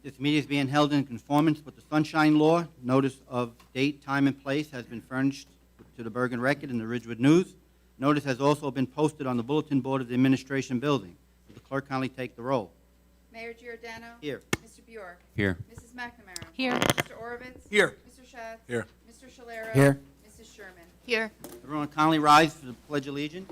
This meeting is being held in conformance with the Sunshine Law. Notice of date, time, and place has been furnished to the Bergen Record and the Ridgewood News. Notice has also been posted on the bulletin board of the Administration Building. Will the clerk kindly take the roll? Mayor Giordano. Here. Mr. Bjork. Here. Mrs. McNamara. Here. Mr. Orovitz. Here. Mr. Schatz. Here. Mr. Shalero. Here. Mrs. Sherman. Here. Everyone kindly rise for the Pledge of Allegiance.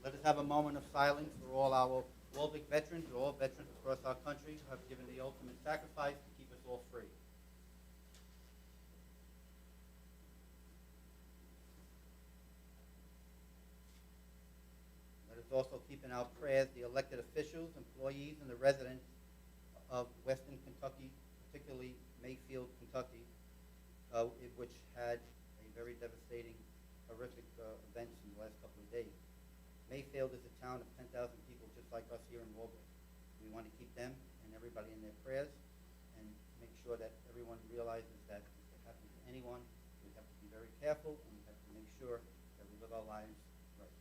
Let us have a moment of silence for all our Waldwick veterans, or all veterans across our country who have given the ultimate sacrifice to keep us all free. Let us also keep in our prayers the elected officials, employees, and the residents of Western Kentucky, particularly Mayfield, Kentucky, which had a very devastating, horrific events in the last couple of days. Mayfield is a town of 10,000 people just like us here in Waldwick. We want to keep them and everybody in their prayers and make sure that everyone realizes that if it happens to anyone, we have to be very careful and we have to make sure that we live our lives right.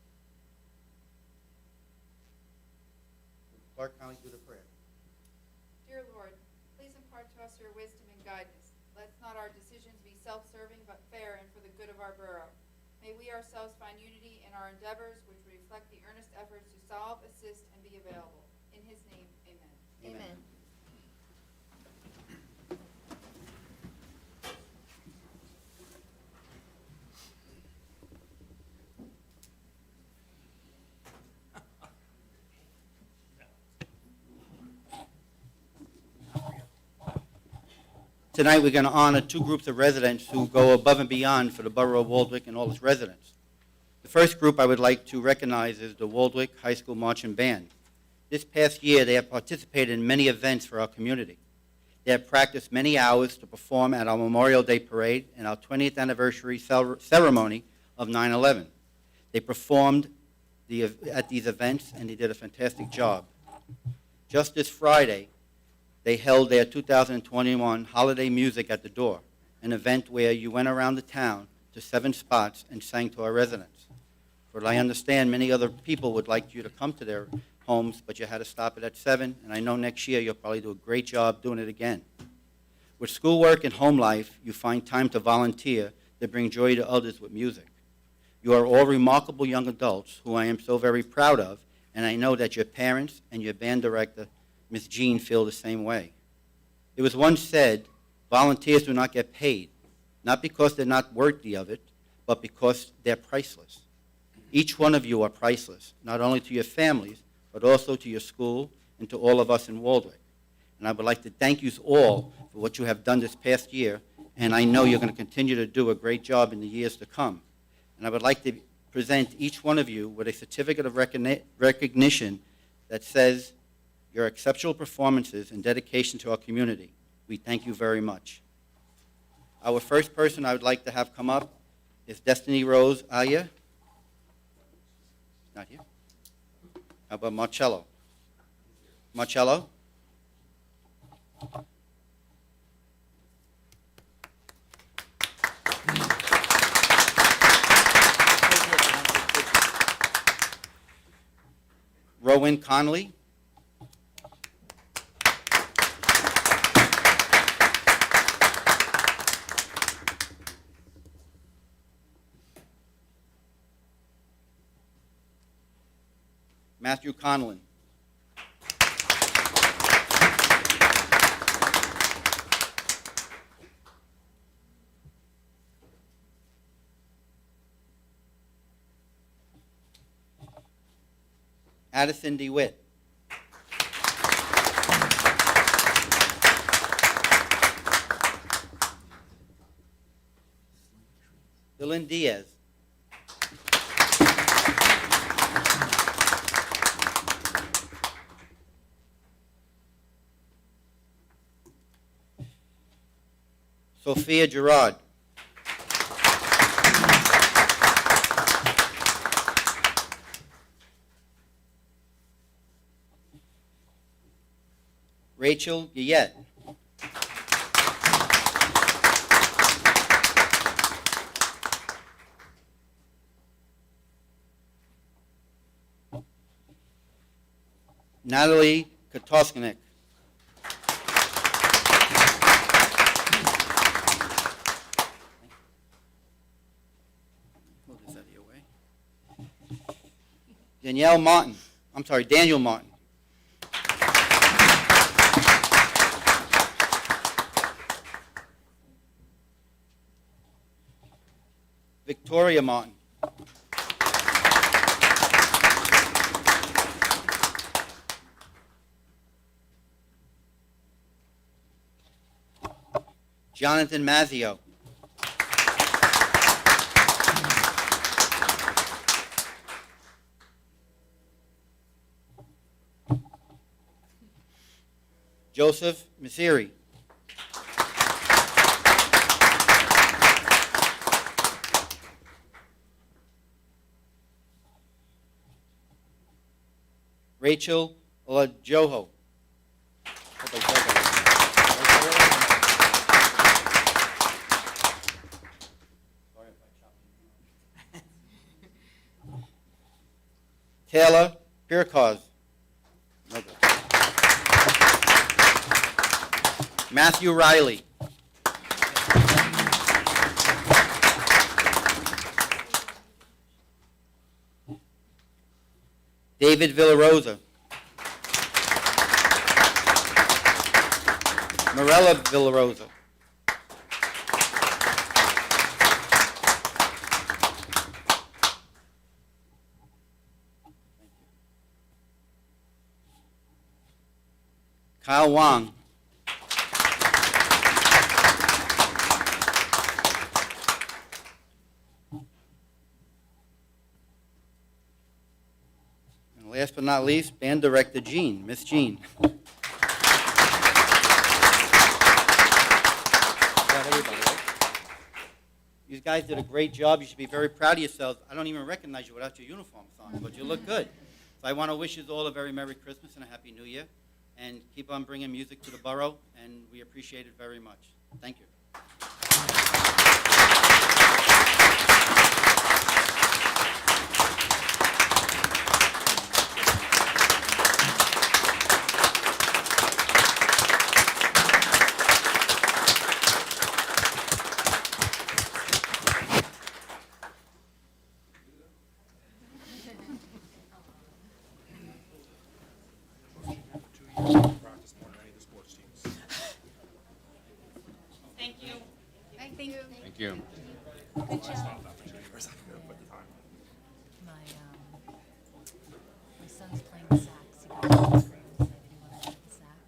Will the clerk kindly do the prayer? Dear Lord, please impart to us your wisdom and guidance. Let not our decisions be self-serving, but fair and for the good of our borough. May we ourselves find unity in our endeavors, which reflect the earnest efforts to solve, assist, and be available. In his name, amen. Amen. Tonight, we're going to honor two groups of residents who go above and beyond for the borough of Waldwick and all its residents. The first group I would like to recognize is the Waldwick High School Marching Band. This past year, they have participated in many events for our community. They have practiced many hours to perform at our Memorial Day Parade and our 20th anniversary ceremony of 9/11. They performed at these events, and they did a fantastic job. Just this Friday, they held their 2021 Holiday Music at the Door, an event where you went around the town to 7 spots and sang to our residents. For I understand many other people would like you to come to their homes, but you had to stop it at 7, and I know next year you'll probably do a great job doing it again. With schoolwork and home life, you find time to volunteer to bring joy to others with music. You are all remarkable young adults who I am so very proud of, and I know that your parents and your band director, Miss Jean, feel the same way. It was once said, volunteers do not get paid, not because they're not worthy of it, but because they're priceless. Each one of you are priceless, not only to your families, but also to your school and to all of us in Waldwick. And I would like to thank you all for what you have done this past year, and I know you're going to continue to do a great job in the years to come. And I would like to present each one of you with a certificate of recognition that says your exceptional performances and dedication to our community. We thank you very much. Our first person I would like to have come up is Destiny Rose Aya. Not here. How about Marcello? Marcello? Rowan Conley. Matthew Conlon. Addison DeWitt. Dylan Diaz. Sophia Gerard. Rachel Yet. Natalie Kotoskinek. Move this out of your way. Danielle Martin. I'm sorry, Daniel Martin. Victoria Martin. Jonathan Mazzio. Joseph Misiri. Rachel Olajoho. Taylor Pirkos. Matthew Riley. David Villarosa. Morella Villarosa. Kyle Wang. And last but not least, band director Jean, Miss Jean. You guys did a great job. You should be very proud of yourselves. I don't even recognize you without your uniforms on, but you look good. So I want to wish you all a very Merry Christmas and a Happy New Year. And keep on bringing music to the borough, and we appreciate it very much. Thank you. Practice more than any of the sports teams. Thank you. Thank you. Thank you. I stopped after 2 years. I'm gonna put the time. My son's playing the sax. He got to the grade and decided he wanted to play the sax.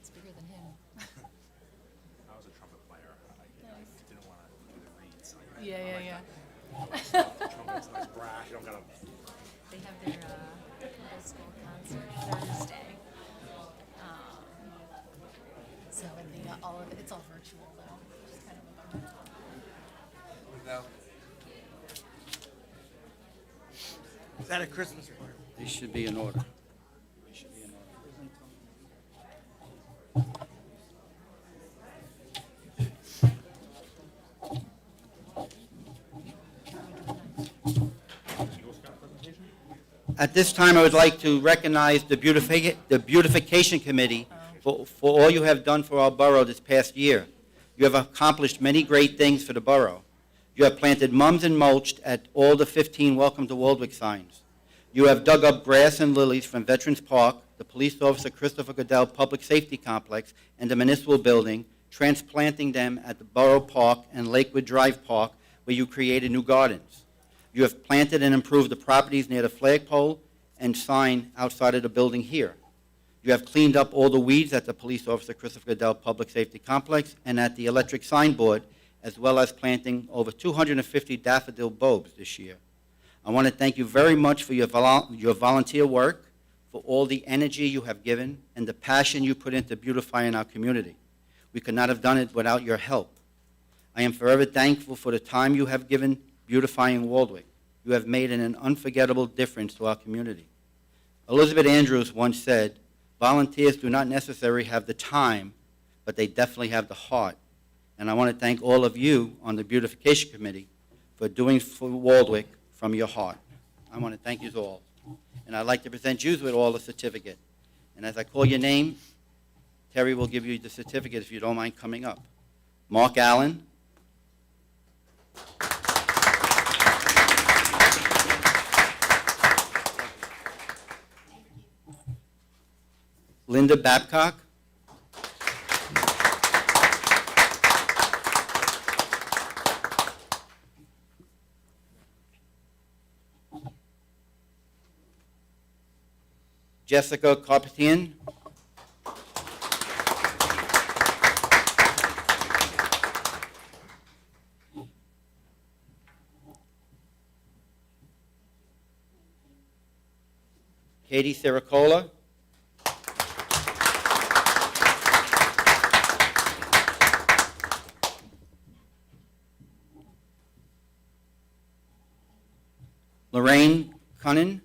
It's bigger than him. I was a trumpet player. I didn't want to do the reeds. Yeah. Trumpet's a nice brash. You don't gotta. They have their middle school concert Thursday. So and they got all of it. It's all virtual though, which is kind of a bummer. Is that a Christmas report? They should be in order. They should be in order. At this time, I would like to recognize the Beautification Committee for all you have done for our borough this past year. You have accomplished many great things for the borough. You have planted mums and mulched at all the 15 Welcome to Waldwick signs. You have dug up grass and lilies from Veterans Park, the Police Officer Christopher Goodell Public Safety Complex, and the Municipal Building, transplanting them at the Borough Park and Lakewood Drive Park, where you created new gardens. You have planted and improved the properties near the flagpole and sign outside of the building here. You have cleaned up all the weeds at the Police Officer Christopher Goodell Public Safety Complex and at the electric signboard, as well as planting over 250 daffodil bulbs this year. I want to thank you very much for your volunteer work, for all the energy you have given, and the passion you put into beautifying our community. We could not have done it without your help. I am forever thankful for the time you have given beautifying Waldwick. You have made an unforgettable difference to our community. Elizabeth Andrews once said, Volunteers do not necessarily have the time, but they definitely have the heart. And I want to thank all of you on the Beautification Committee for doing for Waldwick from your heart. I want to thank you all. And I'd like to present you with all the certificate. And as I call your name, Terry will give you the certificate if you don't mind coming up. Mark Allen. Linda Babcock. Jessica Carpetian. Katie Siricola. Lorraine Cunnin.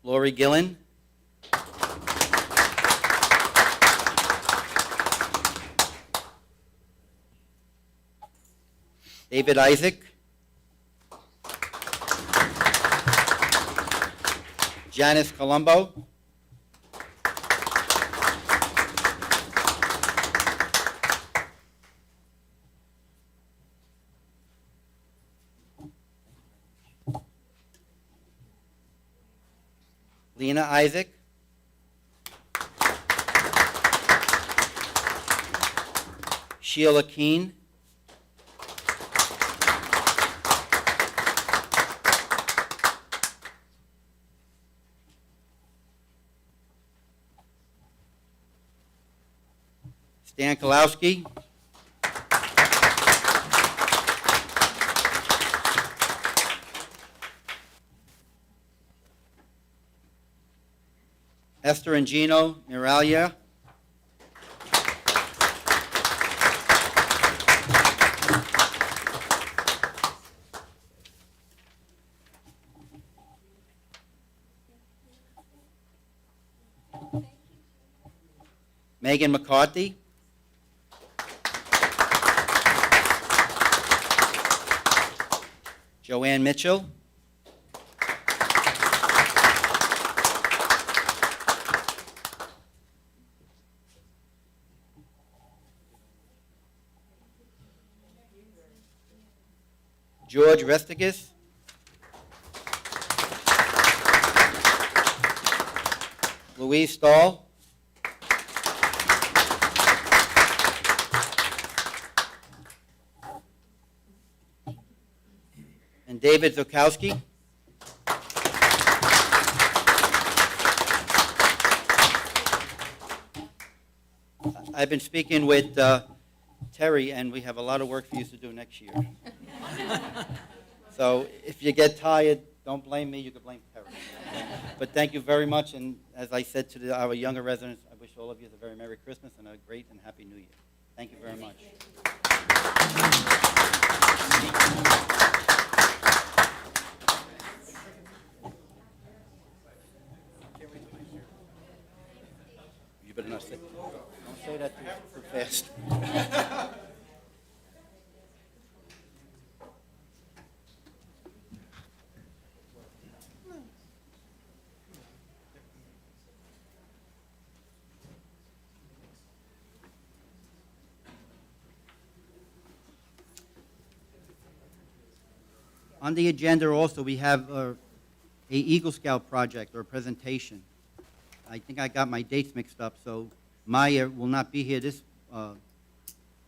Lori Gillen. David Isaac. Janice Colombo. Lena Isaac. Sheila Keene. Stan Kalowski. Esther and Gino Miralia. Megan McCarthy. Joanne Mitchell. George Restigis. Louise Stahl. And David Zukowski. I've been speaking with Terry, and we have a lot of work for you to do next year. So if you get tired, don't blame me, you can blame Terry. But thank you very much, and as I said to our younger residents, I wish all of you a very Merry Christmas and a great and Happy New Year. Thank you very much. You better not say, don't say that too fast. On the agenda also, we have a Eagle Scout project or presentation. I think I got my dates mixed up, so Maya will not be here this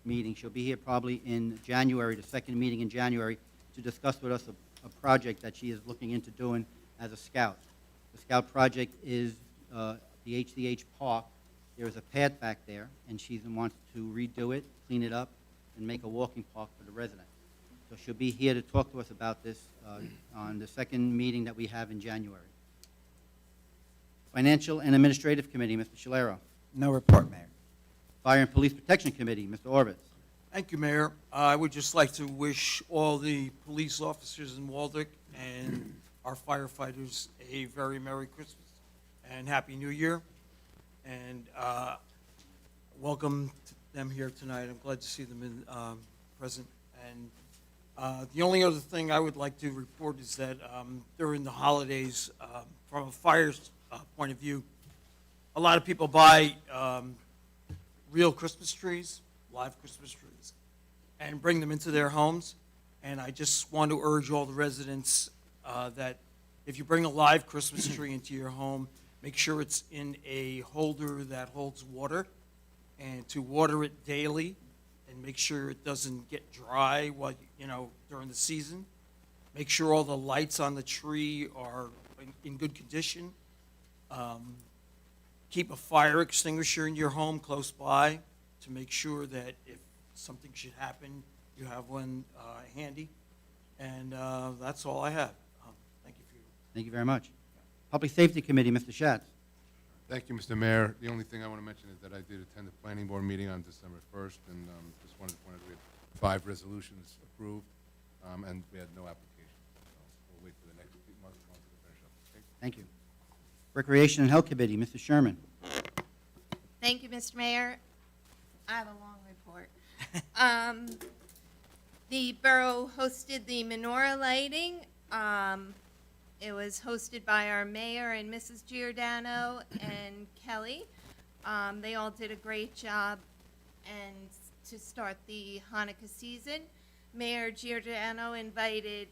meeting. She'll be here probably in January, the second meeting in January, to discuss with us a project that she is looking into doing as a scout. The scout project is the HCH Park. There is a path back there, and she wants to redo it, clean it up, and make a walking park for the residents. So she'll be here to talk to us about this on the second meeting that we have in January. Financial and Administrative Committee, Mr. Shalero. No report, Mayor. Fire and Police Protection Committee, Mr. Orbitz. Thank you, Mayor. I would just like to wish all the police officers in Waldwick and our firefighters a very Merry Christmas and Happy New Year. And welcome to them here tonight. I'm glad to see them present. And the only other thing I would like to report is that during the holidays, from a fire point of view, a lot of people buy real Christmas trees, live Christmas trees, and bring them into their homes. And I just want to urge all the residents that if you bring a live Christmas tree into your home, make sure it's in a holder that holds water, and to water it daily, and make sure it doesn't get dry while, during the season. Make sure all the lights on the tree are in good condition. Keep a fire extinguisher in your home close by to make sure that if something should happen, you have one handy. And that's all I have. Thank you for your... Thank you very much. Public Safety Committee, Mr. Schatz. Thank you, Mr. Mayor. The only thing I want to mention is that I did attend the planning board meeting on December 1st, and just wanted to point out we had 5 resolutions approved, and we had no application. So we'll wait for the next month to finish up. Okay? Thank you. Recreation and Health Committee, Mr. Sherman. Thank you, Mr. Mayor. I have a long report. The borough hosted the menorah lighting. It was hosted by our mayor and Mrs. Giordano and Kelly. They all did a great job and to start the Hanukkah season. Mayor Giordano invited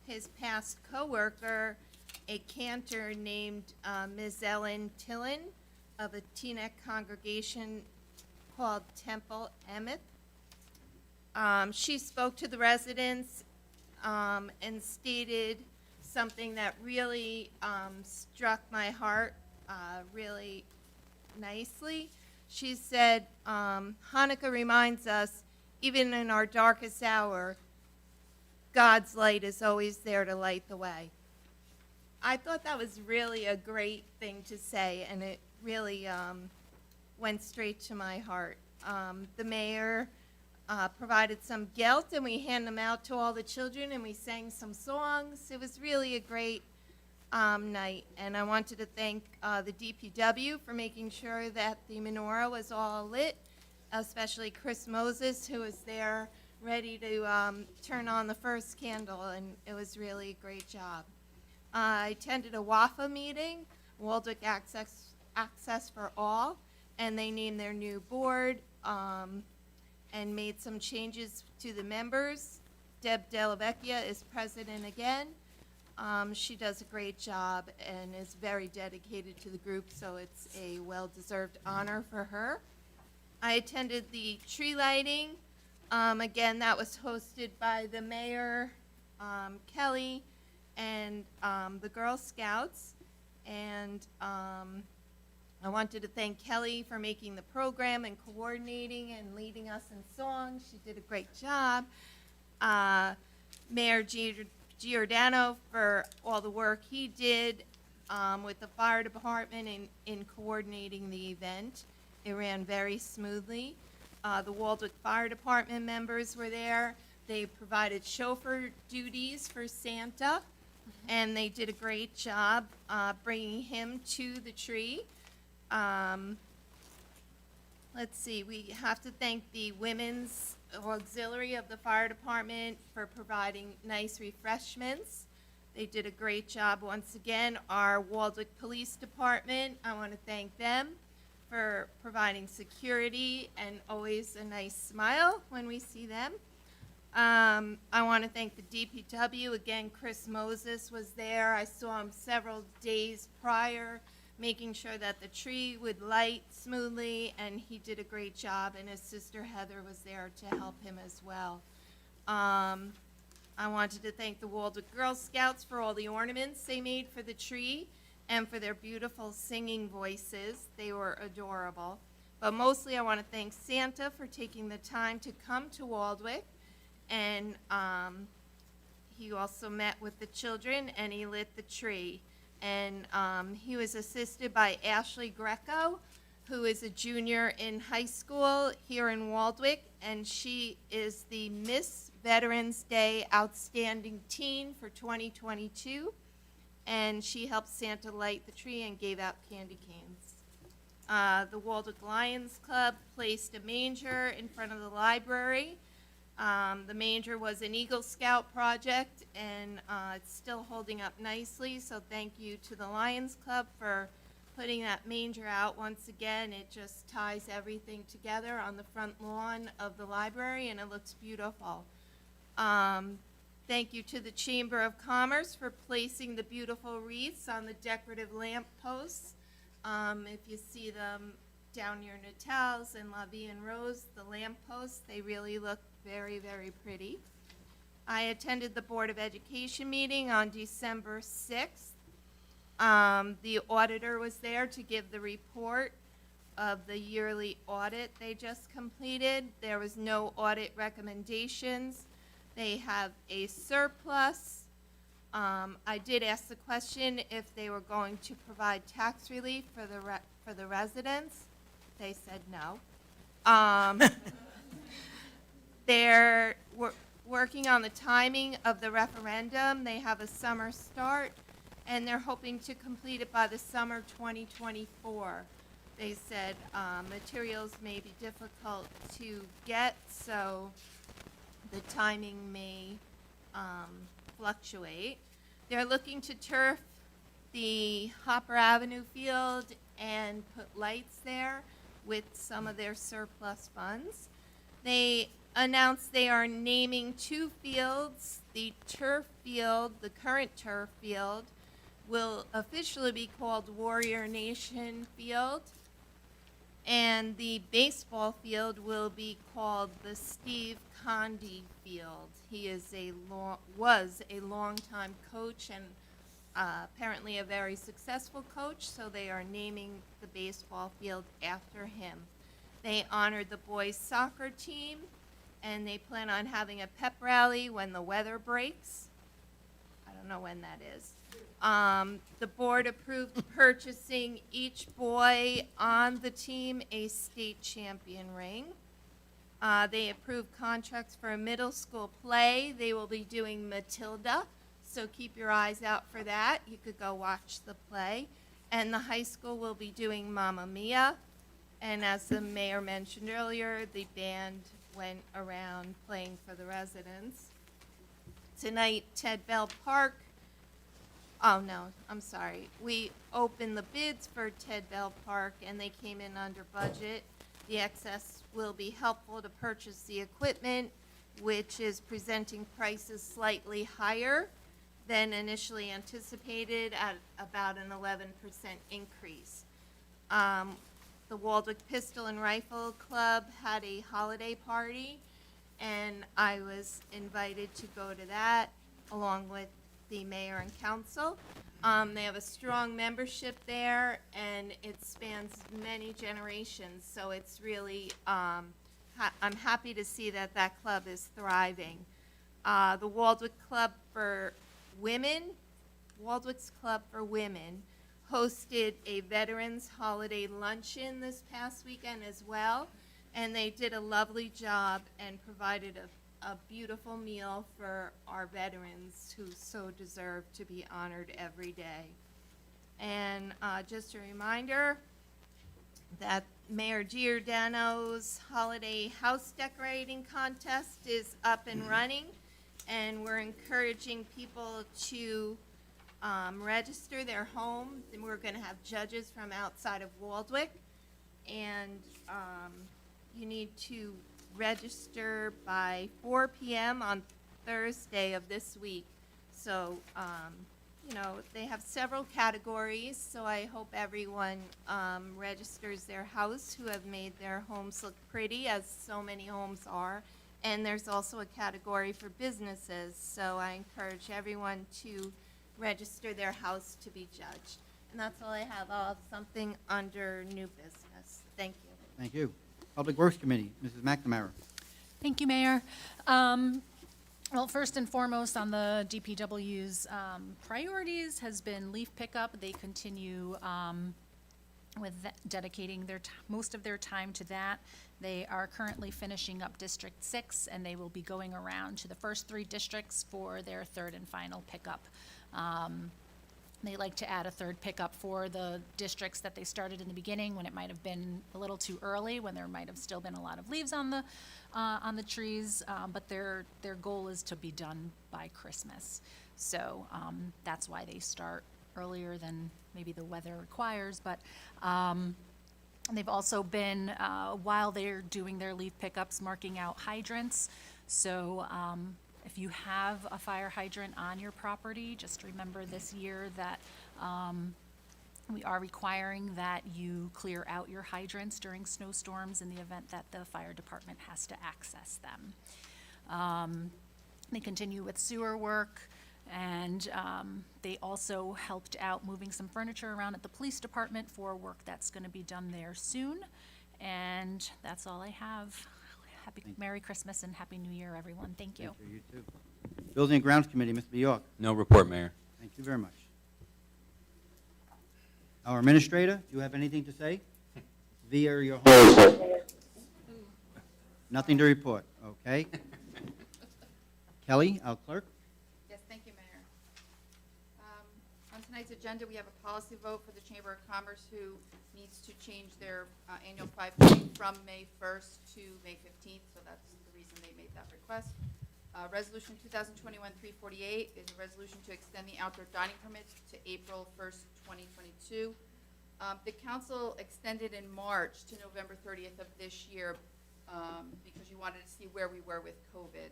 his past co-worker, a cantor named Ms. Ellen Tillen of a Teaneck congregation called Temple Emmett. She spoke to the residents and stated something that really struck my heart really nicely. She said, Hanukkah reminds us, even in our darkest hour, God's light is always there to light the way. I thought that was really a great thing to say, and it really went straight to my heart. The mayor provided some gelt, and we handed them out to all the children, and we sang some songs. It was really a great night, and I wanted to thank the DPW for making sure that the menorah was all lit, especially Chris Moses, who was there ready to turn on the first candle, and it was really a great job. I attended a WAFA meeting, Waldwick Access for All, and they named their new board and made some changes to the members. Deb Delavecchia is president again. She does a great job and is very dedicated to the group, so it's a well-deserved honor for her. I attended the tree lighting. Again, that was hosted by the mayor, Kelly, and the Girl Scouts. And I wanted to thank Kelly for making the program and coordinating and leading us in songs. She did a great job. Mayor Giordano for all the work he did with the fire department in coordinating the event. It ran very smoothly. The Waldwick Fire Department members were there. They provided chauffeur duties for Santa, and they did a great job bringing him to the tree. Let's see, we have to thank the Women's Auxiliary of the Fire Department for providing nice refreshments. They did a great job once again. Our Waldwick Police Department, I want to thank them for providing security and always a nice smile when we see them. I want to thank the DPW. Again, Chris Moses was there. I saw him several days prior, making sure that the tree would light smoothly, and he did a great job, and his sister Heather was there to help him as well. I wanted to thank the Waldwick Girl Scouts for all the ornaments they made for the tree and for their beautiful singing voices. They were adorable. But mostly I want to thank Santa for taking the time to come to Waldwick, and he also met with the children and he lit the tree. And he was assisted by Ashley Greco, who is a junior in high school here in Waldwick, and she is the Miss Veterans Day Outstanding Teen for 2022, and she helped Santa light the tree and gave out candy canes. The Waldwick Lions Club placed a manger in front of the library. The manger was an Eagle Scout project, and it's still holding up nicely, so thank you to the Lions Club for putting that manger out. Once again, it just ties everything together on the front lawn of the library, and it looks beautiful. Thank you to the Chamber of Commerce for placing the beautiful wreaths on the decorative lamp posts. If you see them down near Natal's and La Vie and Rose, the lamp posts, they really look very, very pretty. I attended the Board of Education meeting on December 6th. The auditor was there to give the report of the yearly audit they just completed. There was no audit recommendations. They have a surplus. I did ask the question if they were going to provide tax relief for the residents. They said no. They're working on the timing of the referendum. They have a summer start, and they're hoping to complete it by the summer 2024. They said materials may be difficult to get, so the timing may fluctuate. They're looking to turf the Hopper Avenue field and put lights there with some of their surplus funds. They announced they are naming 2 fields. The turf field, the current turf field, will officially be called Warrior Nation Field, and the baseball field will be called the Steve Condi Field. He is was a longtime coach and apparently a very successful coach, so they are naming the baseball field after him. They honored the boys soccer team, and they plan on having a pep rally when the weather breaks. I don't know when that is. The board approved purchasing each boy on the team a state champion ring. They approved contracts for a middle school play. They will be doing Matilda, so keep your eyes out for that. You could go watch the play. And the high school will be doing Mamma Mia. And as the mayor mentioned earlier, the band went around playing for the residents. Tonight, Ted Bell Park. Oh, no, I'm sorry. We opened the bids for Ted Bell Park, and they came in under budget. The excess will be helpful to purchase the equipment, which is presenting prices slightly higher than initially anticipated at about an 11% increase. The Waldwick Pistol and Rifle Club had a holiday party, and I was invited to go to that along with the mayor and council. They have a strong membership there, and it spans many generations, so it's really, I'm happy to see that that club is thriving. The Waldwick Club for Women, Waldwick's Club for Women, hosted a Veterans Holiday Luncheon this past weekend as well, and they did a lovely job and provided a beautiful meal for our veterans who so deserve to be honored every day. And just a reminder that Mayor Giordano's holiday house decorating contest is up and running, and we're encouraging people to register their home. And we're going to have judges from outside of Waldwick, and you need to register by 4 p.m. on Thursday of this week. So, you know, they have several categories, so I hope everyone registers their house who have made their homes look pretty, as so many homes are. And there's also a category for businesses, so I encourage everyone to register their house to be judged. And that's all I have. I'll have something under new business. Thank you. Thank you. Public Works Committee, Mrs. McNamara. Thank you, Mayor. Well, first and foremost on the DPW's priorities has been leaf pickup. They continue dedicating most of their time to that. They are currently finishing up District 6, and they will be going around to the first 3 districts for their third and final pickup. They like to add a third pickup for the districts that they started in the beginning, when it might have been a little too early, when there might have still been a lot of leaves on the trees, but their goal is to be done by Christmas. So that's why they start earlier than maybe the weather requires, but they've also been, while they're doing their leaf pickups, marking out hydrants. So if you have a fire hydrant on your property, just remember this year that we are requiring that you clear out your hydrants during snowstorms in the event that the fire department has to access them. They continue with sewer work, and they also helped out moving some furniture around at the police department for work that's going to be done there soon. And that's all I have. Merry Christmas and Happy New Year, everyone. Thank you. Thank you, you too. Building and Grounds Committee, Mr. Bjork. No report, Mayor. Thank you very much. Our administrator, do you have anything to say? Via your home? Nothing to report, okay. Kelly, our clerk. Yes, thank you, Mayor. On tonight's agenda, we have a policy vote for the Chamber of Commerce, who needs to change their annual 5K from May 1st to May 15th, so that's the reason they made that request. Resolution 2021-348 is a resolution to extend the outdoor dining permits to April 1st, 2022. The council extended in March to November 30th of this year because you wanted to see where we were with COVID.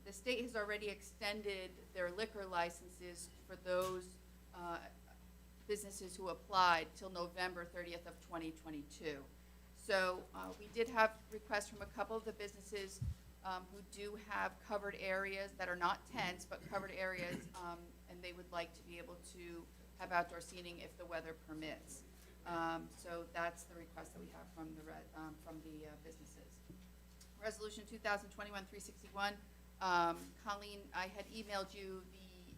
The state has already extended their liquor licenses for those businesses who applied till November 30th of 2022. So we did have requests from a couple of the businesses who do have covered areas that are not tents, but covered areas, and they would like to be able to have outdoor seating if the weather permits. So that's the request that we have from the businesses. Resolution 2021-361. Colleen, I had emailed you the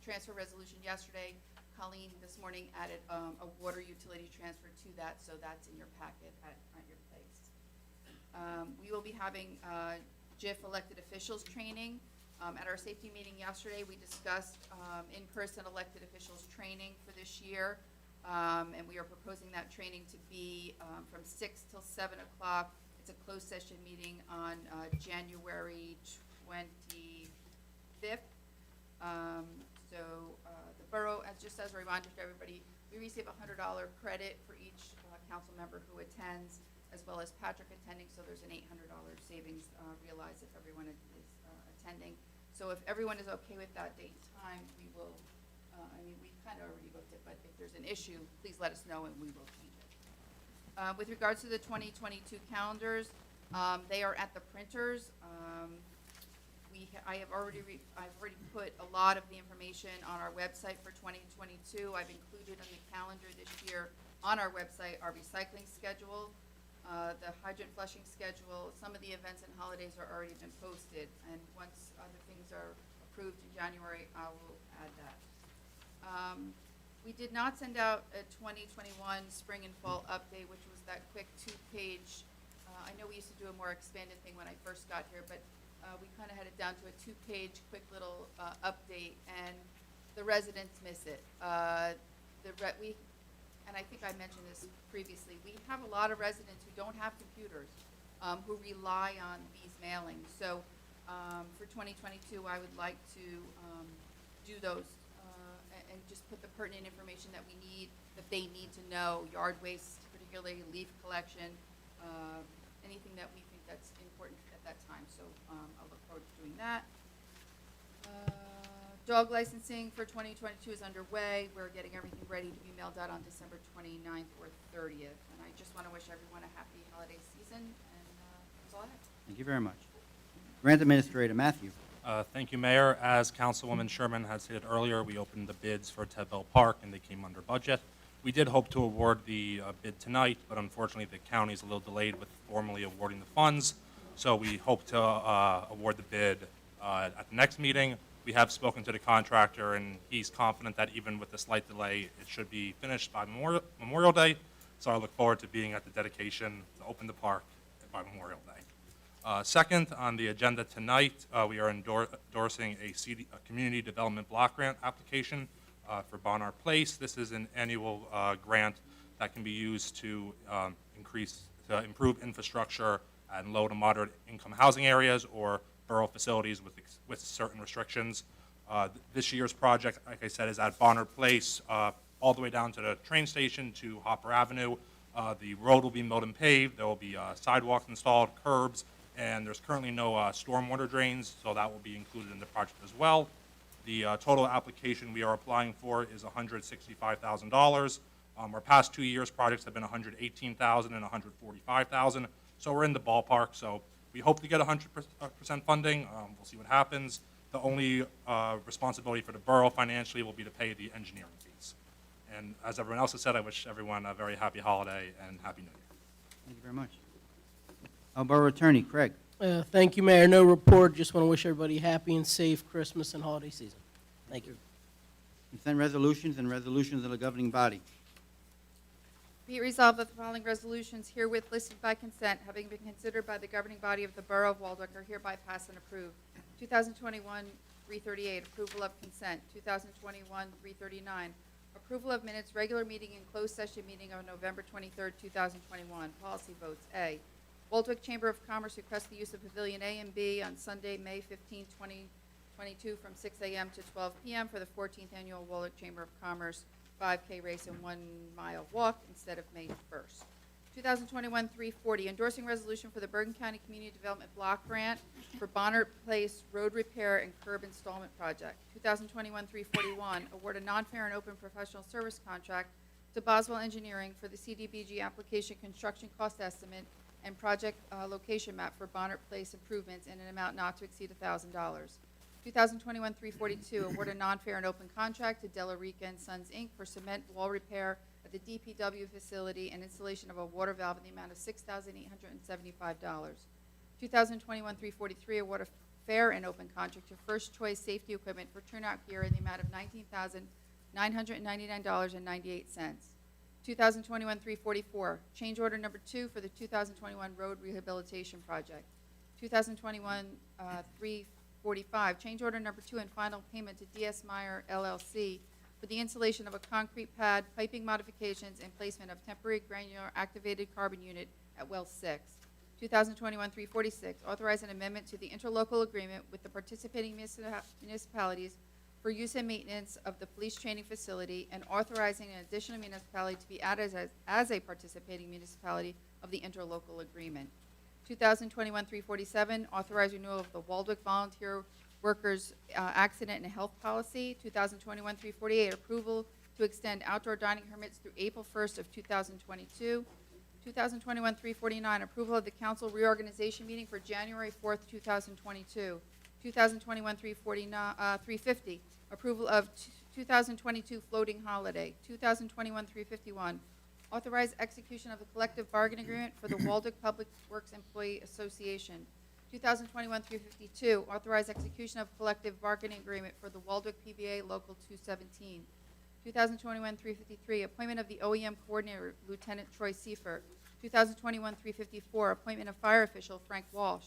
transfer resolution yesterday. Colleen this morning added a water utility transfer to that, so that's in your packet at your place. We will be having JIF elected officials training. At our safety meeting yesterday, we discussed in-person elected officials training for this year, and we are proposing that training to be from 6 till 7 o'clock. It's a closed session meeting on January 25th. The borough, just as a reminder to everybody, we receive a $100 credit for each council member who attends, as well as Patrick attending, so there's an $800 savings realized if everyone is attending. So if everyone is okay with that date and time, we will, we kind of already booked it, but if there's an issue, please let us know and we will change it. With regards to the 2022 calendars, they are at the printers. I've already put a lot of the information on our website for 2022. I've included on the calendar this year on our website our recycling schedule, the hydrant flushing schedule. Some of the events and holidays are already been posted, and once other things are approved in January, I will add that. We did not send out a 2021 spring and fall update, which was that quick 2-page. I know we used to do a more expanded thing when I first got here, but we kind of had it down to a 2-page quick little update, and the residents miss it. And I think I mentioned this previously, we have a lot of residents who don't have computers, who rely on these mailings. So for 2022, I would like to do those and just put the pertinent information that we need, that they need to know, yard waste, particularly leaf collection, anything that we think that's important at that time. So I'll look forward to doing that. Dog licensing for 2022 is underway. We're getting everything ready to be mailed out on December 29th or 30th. And I just want to wish everyone a happy holiday season, and that's all I have. Thank you very much. Grant Administrator, Matthew. Thank you, Mayor. As Councilwoman Sherman had stated earlier, we opened the bids for Ted Bell Park, and they came under budget. We did hope to award the bid tonight, but unfortunately the county is a little delayed with formally awarding the funds. So we hope to award the bid at the next meeting. We have spoken to the contractor, and he's confident that even with the slight delay, it should be finished by Memorial Day. So I look forward to being at the dedication to open the park by Memorial Day. Second, on the agenda tonight, we are endorsing a community development block grant application for Barnard Place. This is an annual grant that can be used to improve infrastructure and low to moderate income housing areas or borough facilities with certain restrictions. This year's project, like I said, is at Barnard Place, all the way down to the train station to Hopper Avenue. The road will be milled and paved. There will be sidewalks installed, curbs, and there's currently no stormwater drains, so that will be included in the project as well. The total application we are applying for is $165,000. Our past 2 years' projects have been $118,000 and $145,000, so we're in the ballpark. So we hope to get 100% funding. We'll see what happens. The only responsibility for the borough financially will be to pay the engineering fees. And as everyone else has said, I wish everyone a very happy holiday and Happy New Year. Thank you very much. Our Borough Attorney, Craig. Thank you, Mayor. No report. Just want to wish everybody a happy and safe Christmas and holiday season. Thank you. Consent resolutions and resolutions of the governing body. Be it resolved that the following resolutions herewith listed by consent, having been considered by the governing body of the Borough of Waldwick, are hereby passed and approved. 2021-338, approval of consent. 2021-339, approval of minutes, regular meeting and closed session meeting of November 23rd, 2021. Policy votes. A, Waldwick Chamber of Commerce requests the use of Pavilion A and B on Sunday, May 15, 2022, from 6 a.m. to 12 p.m. for the 14th Annual Waldwick Chamber of Commerce 5K race and 1 mile walk instead of May 1st. 2021-340, endorsing resolution for the Bergen County Community Development Block Grant for Bonner Place Road Repair and Curb Installment Project. 2021-341, award a non-fair and open professional service contract to Boswell Engineering for the CDBG application construction cost estimate and project location map for Bonner Place improvements in an amount not to exceed $1,000. 2021-342, award a non-fair and open contract to Della Rica and Sons, Inc. for cement wall repair at the DPW facility and installation of a water valve in the amount of $6,875. 2021-343, award a fair and open contract to First Choice Safety Equipment for turnout gear in the amount of $19,999.98. 2021-344, change order number 2 for the 2021 road rehabilitation project. 2021-345, change order number 2 and final payment to DS Meyer LLC for the installation of a concrete pad, piping modifications, and placement of temporary granular activated carbon unit at well 6. 2021-346, authorize an amendment to the interlocal agreement with the participating municipalities for use and maintenance of the police training facility and authorizing an additional municipality to be added as a participating municipality of the interlocal agreement. 2021-347, authorize renewal of the Waldwick Volunteer Workers Accident and Health Policy. 2021-348, approval to extend outdoor dining permits through April 1st of 2022. 2021-349, approval of the council reorganization meeting for January 4th, 2022. 2021-350, approval of 2022 floating holiday. 2021-351, authorize execution of the collective bargaining agreement for the Waldwick Public Works Employee Association. 2021-352, authorize execution of collective bargaining agreement for the Waldwick PBA Local 217. 2021-353, appointment of the OEM coordinator, Lieutenant Troy Seifert. 2021-354, appointment of fire official, Frank Walsh.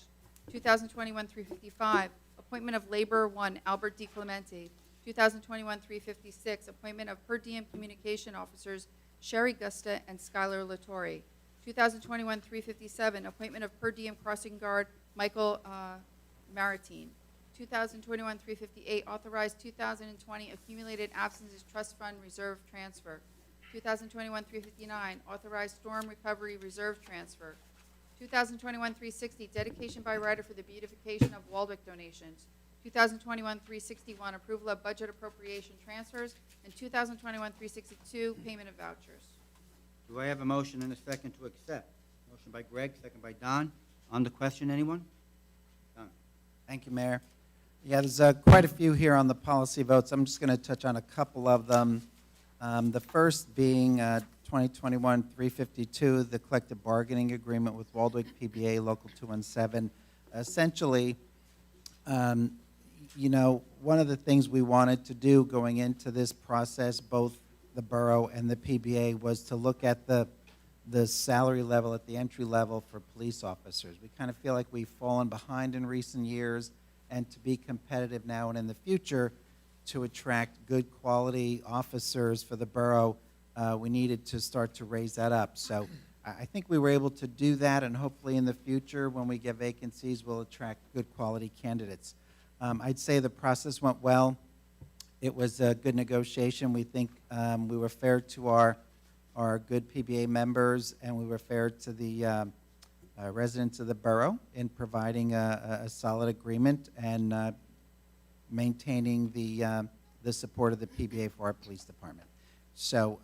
2021-355, appointment of Labor 1, Albert D. Clemente. 2021-356, appointment of per diem communication officers, Sherry Gusta and Skylar Latore. 2021-357, appointment of per diem crossing guard, Michael Maritine. 2021-358, authorized 2020 accumulated absences trust fund reserve transfer. 2021-359, authorized storm recovery reserve transfer. 2021-360, dedication by rider for the beautification of Waldwick donations. 2021-361, approval of budget appropriation transfers. And 2021-362, payment of vouchers. Do I have a motion and a second to accept? Motion by Greg, second by Don. On the question, anyone? Don. Thank you, Mayor. Yeah, there's quite a few here on the policy votes. I'm just going to touch on a couple of them. The first being 2021-352, the collective bargaining agreement with Waldwick PBA Local 217. Essentially, you know, one of the things we wanted to do going into this process, both the borough and the PBA, was to look at the salary level at the entry level for police officers. We kind of feel like we've fallen behind in recent years, and to be competitive now and in the future, to attract good quality officers for the borough, we needed to start to raise that up. So I think we were able to do that, and hopefully in the future, when we get vacancies, we'll attract good quality candidates. I'd say the process went well. It was a good negotiation. We think we were fair to our good PBA members, and we were fair to the residents of the borough in providing a solid agreement and maintaining the support of the PBA for our police department. So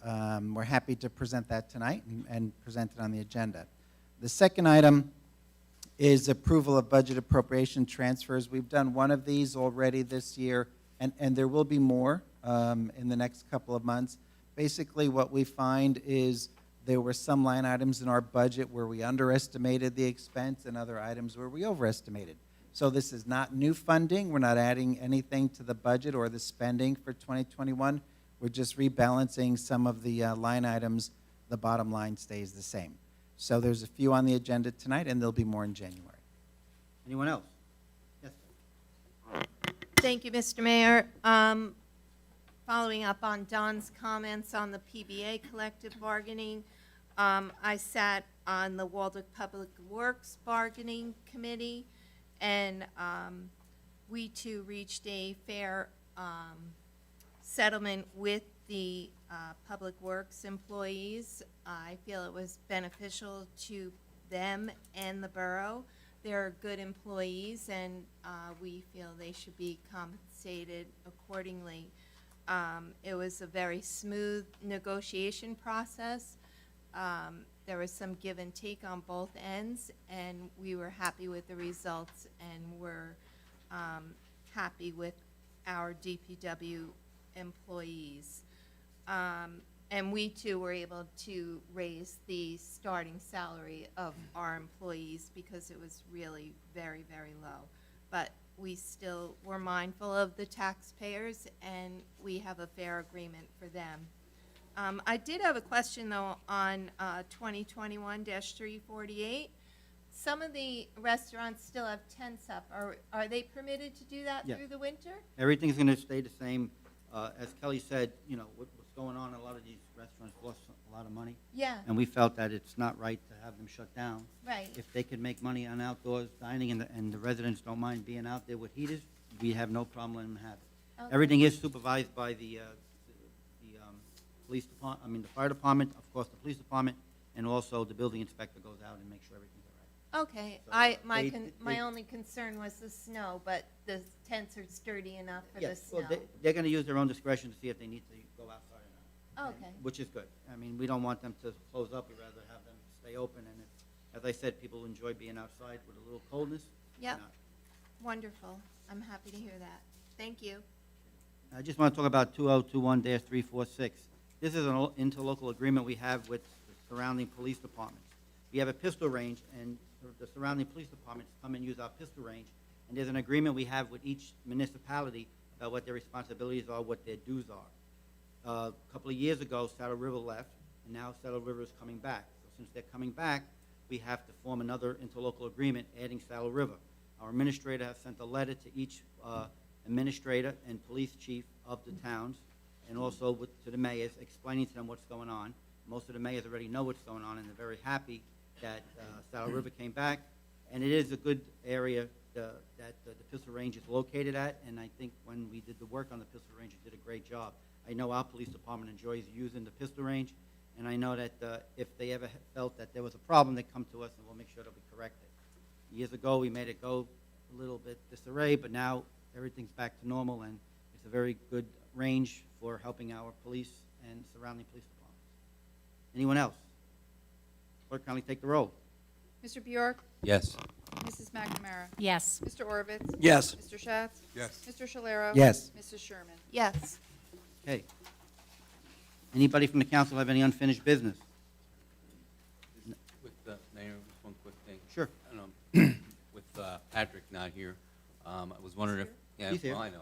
we're happy to present that tonight and present it on the agenda. The second item is approval of budget appropriation transfers. We've done one of these already this year, and there will be more in the next couple of months. Basically, what we find is there were some line items in our budget where we underestimated the expense and other items where we overestimated. So this is not new funding. We're not adding anything to the budget or the spending for 2021. We're just rebalancing some of the line items. The bottom line stays the same. So there's a few on the agenda tonight, and there'll be more in January. Anyone else? Yes. Thank you, Mr. Mayor. Following up on Don's comments on the PBA collective bargaining, I sat on the Waldwick Public Works Bargaining Committee, and we too reached a fair settlement with the Public Works employees. I feel it was beneficial to them and the borough. They're good employees, and we feel they should be compensated accordingly. It was a very smooth negotiation process. There was some give and take on both ends, and we were happy with the results, and we're happy with our DPW employees. And we too were able to raise the starting salary of our employees because it was really very, very low. But we still were mindful of the taxpayers, and we have a fair agreement for them. I did have a question, though, on 2021-348. Some of the restaurants still have tents up. Are they permitted to do that Yes. through the winter? Everything's going to stay the same. As Kelly said, you know, what's going on, a lot of these restaurants lost a lot of money, Yeah, and we felt that it's not right to have them shut down. right. If they could make money on outdoors dining and the residents don't mind being out there with heaters, we have no problem letting them have it. Okay. Everything is supervised by the police department, the fire department, of course, the police department, and also the building inspector goes out and makes sure everything's all right. Okay, So, my they- only concern was the snow, but the tents are sturdy enough for the Yes, snow. well, they're going to use their own discretion to see if they need to go outside or not. Okay. Which is good. I mean, we don't want them to close up. We'd rather have them stay open. And as I said, people enjoy being outside with a little coldness. Why Yep. not? Wonderful. I'm happy to hear that. Thank you. I just want to talk about 2021-346. This is an interlocal agreement we have with the surrounding police departments. We have a pistol range, and the surrounding police departments come and use our pistol range. And there's an agreement we have with each municipality about what their responsibilities are, what their dues are. A couple of years ago, Saddle River left, and now Saddle River is coming back. So since they're coming back, we have to form another interlocal agreement adding Saddle River. Our administrator has sent a letter to each administrator and police chief of the towns, and also to the mayors, explaining to them what's going on. Most of the mayors already know what's going on, and they're very happy that Saddle River came back. And it is a good area that the pistol range is located at, and I think when we did the work on the pistol range, it did a great job. I know our police department enjoys using the pistol range, and I know that if they ever felt that there was a problem, they come to us and we'll make sure that we correct it. Years ago, we made it go a little bit disarray, but now everything's back to normal, and it's a very good range for helping our police and surrounding police departments. Anyone else? Clerk, kindly take the roll. Mr. Bjork? Yes. Mrs. McNamara? Yes. Mr. Orovitz? Yes. Mr. Schatz? Yes. Mr. Shalero? Yes. Mrs. Sherman? Yes. Okay. Anybody from the council have any unfinished business? With the mayor, just one quick thing. Sure. I don't know, with Patrick not here, I was wondering if, Yeah, He's here. well, I know,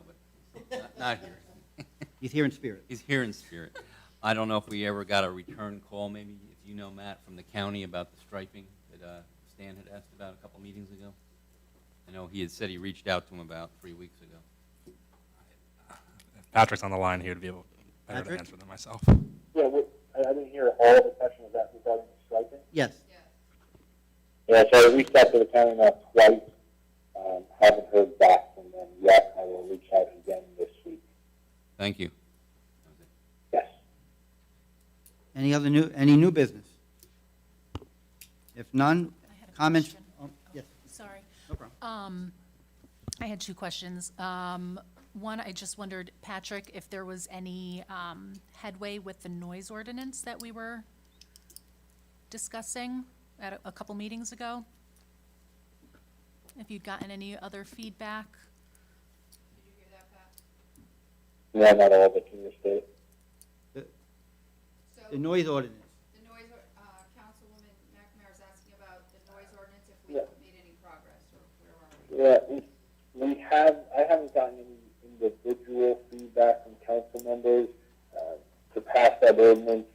but not here. He's here in spirit. He's here in spirit. I don't know if we ever got a return call, maybe, if you know, Matt, from the county about the striping that Stan had asked about a couple meetings ago. I know he had said he reached out to him about 3 weeks ago. If Patrick's on the line here to be able better to Patrick? answer than myself. Yeah, I didn't hear all the question about regarding the striping. Yes. Yeah, so I reached out to the county now twice, haven't heard back from them yet. I will reach out again this week. Thank you. That was it. Yes. Any new business? If none, I had a comments? question. Oh, yes, Sorry. no problem. I had two questions. One, I just wondered, Patrick, if there was any headway with the noise ordinance that we were discussing at a couple meetings ago? If you'd gotten any other feedback? Did you hear that, Pat? Yeah, not all, but can you state? The So, noise ordinance. the noise, Councilwoman McNamara is asking about the noise ordinance, if we Yeah. made any progress, or where are we? Yeah, I haven't gotten any individual feedback from council members. To pass that ordinance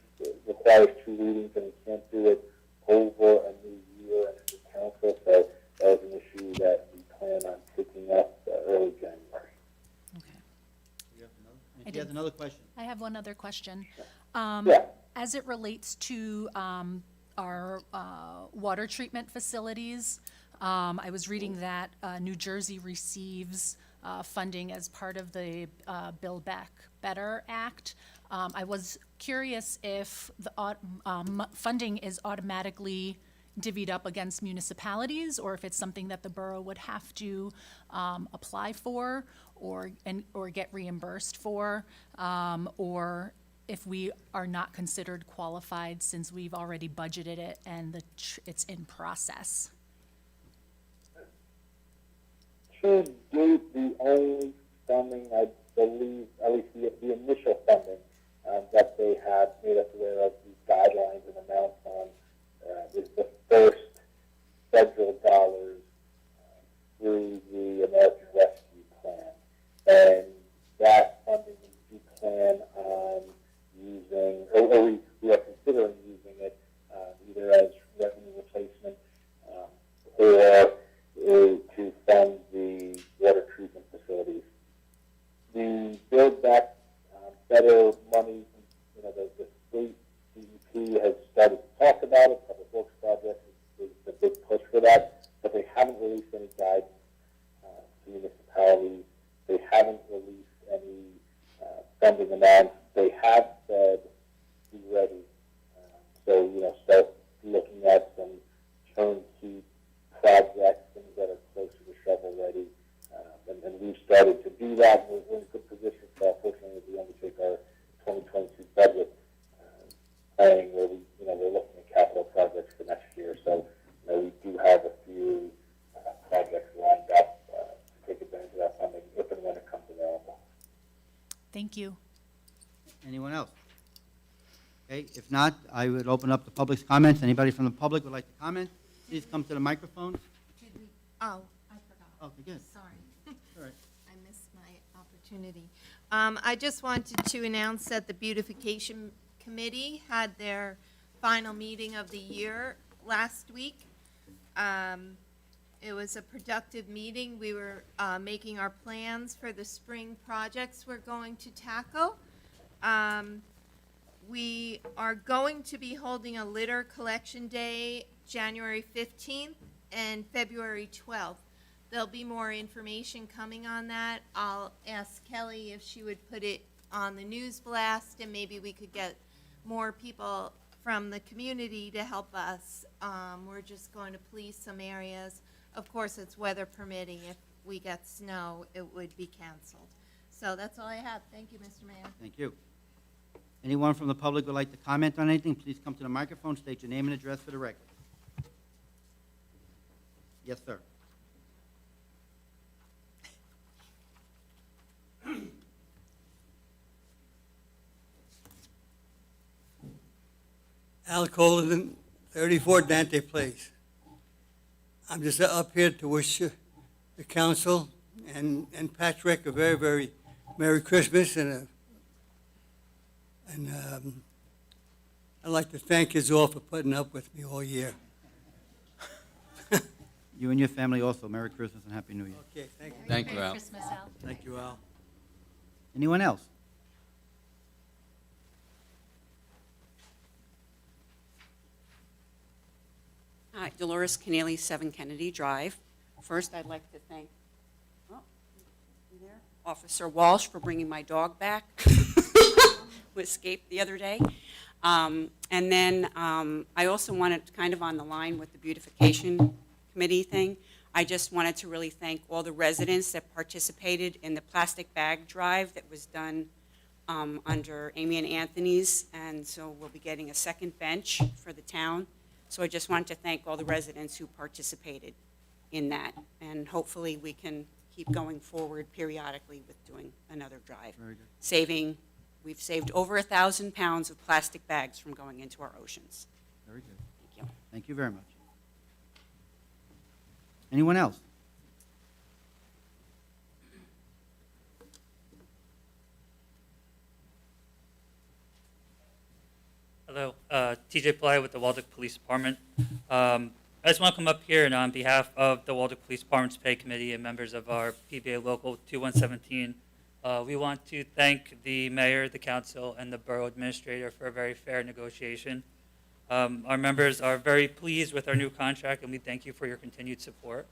requires 2 readings, and we can't do it over a new year and a new council, so that was an issue that we plan on picking up early January. Okay. And she has another question. I have one other question. Yeah. As it relates to our water treatment facilities, I was reading that New Jersey receives funding as part of the Build Back Better Act. I was curious if the funding is automatically divvied up against municipalities, or if it's something that the borough would have to apply for or get reimbursed for, or if we are not considered qualified since we've already budgeted it and it's in process. To date, the only funding, I believe, at least the initial funding that they have made us aware of, these guidelines and amounts on, is the first federal dollars through the American Rescue Plan. And that funding we plan on using, or we are considering using it either as revenue replacement or to fund the water treatment facilities. The Build Back Better money, the state DEP has started to talk about it. Public Works Project is the big push for that, but they haven't released any guidance to municipalities. They haven't released any funding amounts. They have said, be ready. So, start looking at some turnkey projects, things that are closer to shovel ready. And we've started to do that. We're in a good position. So unfortunately, we undertake our 2022 budget planning, where we're looking at capital projects for next year. So we do have a few projects lined up to take advantage of that funding if and when it comes available. Thank you. Anyone else? Okay, if not, I would open up the public's comments. Anybody from the public would like to comment? Please come to the microphone. Oh, I forgot. Okay, good. Sorry. All right. I missed my opportunity. I just wanted to announce that the Beautification Committee had their final meeting of the year last week. It was a productive meeting. We were making our plans for the spring projects we're going to tackle. We are going to be holding a litter collection day January 15th and February 12th. There'll be more information coming on that. I'll ask Kelly if she would put it on the news blast, and maybe we could get more people from the community to help us. We're just going to police some areas. Of course, it's weather permitting. If we get snow, it would be canceled. So that's all I have. Thank you, Mr. Mayor. Thank you. Anyone from the public would like to comment on anything, please come to the microphone, state your name and address for the record. Yes, sir. Al Colden, 34 Dante Place. I'm just up here to wish the council and Patrick a very, very Merry Christmas I'd like to thank you all for putting up with me all year. You and your family also, Merry Christmas and Happy New Year. Okay, thank you. Thank you, Merry Al. Christmas, Al. Thank you, Al. Anyone else? Hi, Dolores Keneally, 7 Kennedy Drive. First, I'd like to thank you there? Officer Walsh for bringing my dog back, who escaped the other day. And then I also wanted, kind of on the line with the beautification committee thing, I just wanted to really thank all the residents that participated in the plastic bag drive that was done under Amy and Anthony's, and so we'll be getting a second bench for the town. So I just wanted to thank all the residents who participated in that, and hopefully we can keep going forward periodically with doing another drive. Very good. We've saved over 1,000 pounds of plastic bags from going into our oceans. Very good. Thank you. Thank you very much. Anyone else? Hello, TJ Ply with the Waldwick Police Department. I just want to come up here and on behalf of the Waldwick Police Department's Pay Committee and members of our PBA Local 2117, we want to thank the mayor, the council, and the borough administrator for a very fair negotiation. Our members are very pleased with our new contract, and we thank you for your continued support.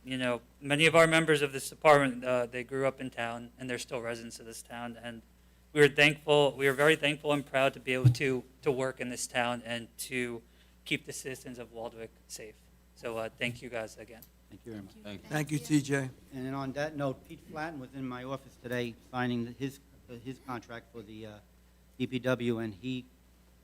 You know, many of our members of this department, they grew up in town, and they're still residents of this town, and we are very thankful and proud to be able to work in this town and to keep the citizens of Waldwick safe. So thank you guys again. Thank you very much. Thank you, TJ. And then on that note, Pete Flatten was in my office today signing his contract for the DPW, and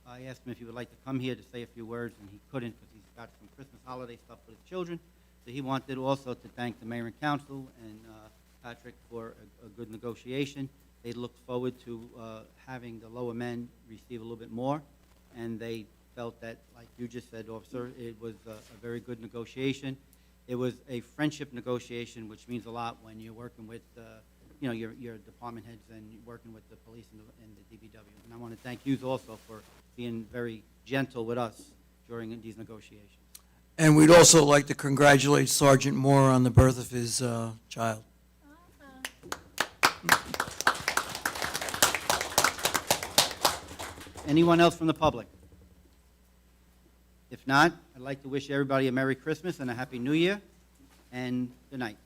I asked him if he would like to come here to say a few words, and he couldn't because he's got some Christmas holiday stuff with his children. So he wanted also to thank the mayor and council and Patrick for a good negotiation. They looked forward to having the lower men receive a little bit more, and they felt that, like you just said, officer, it was a very good negotiation. It was a friendship negotiation, which means a lot when you're working with, you know, your department heads and you're working with the police and the DPW. And I want to thank you also for being very gentle with us during these negotiations. And we'd also like to congratulate Sergeant Moore on the birth of his child. Anyone else from the public? If not, I'd like to wish everybody a Merry Christmas and a Happy New Year, and good night.